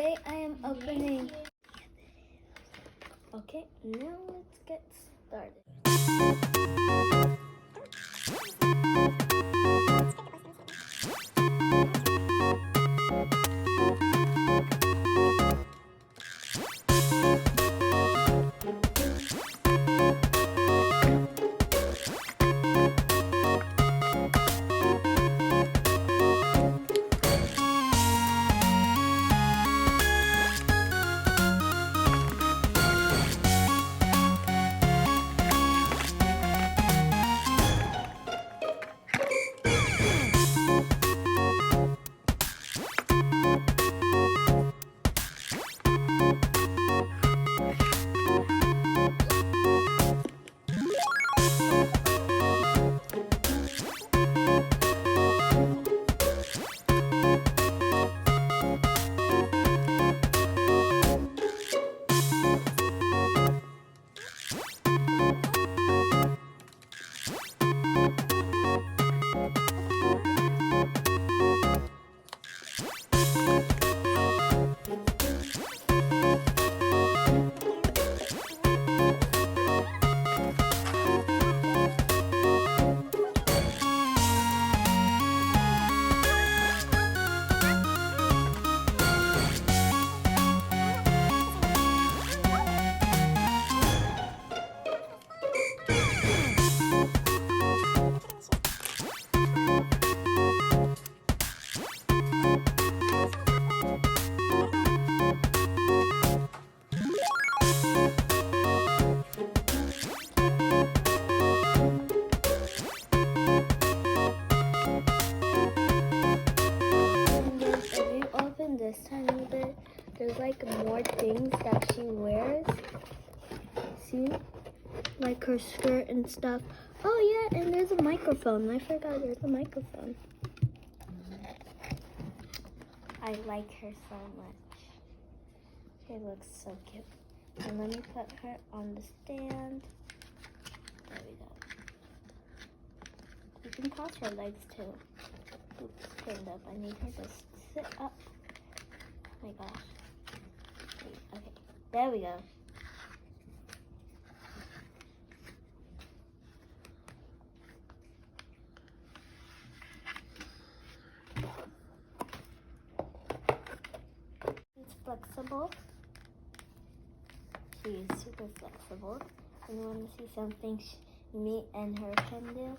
Today I am opening. Okay, now let's get started. This tiny bit, there's like more things that she wears. See, like her skirt and stuff. Oh yeah, and there's a microphone. I forgot there's a microphone. I like her so much. She looks so cute. And let me put her on the stand. There we go. You can cross her legs too. Oops, stand up. I need her to sit up. Oh my gosh. Okay, there we go. It's flexible. She is super flexible. And you want to see something me and her can do?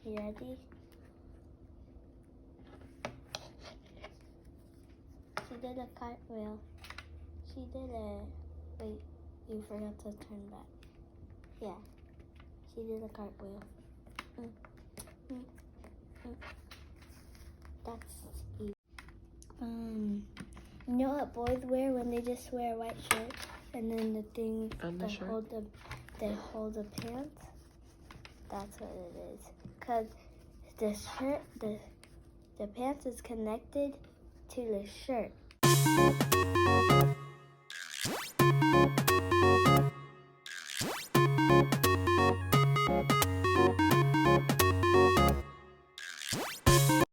You ready? She did a cartwheel. She did a... Wait, you forgot to turn back. Yeah, she did a cartwheel. That's easy. You know what boys wear when they just wear a white shirt and then the thing they hold the pants? That's what it is. Cause the shirt, the pants is connected to the shirt.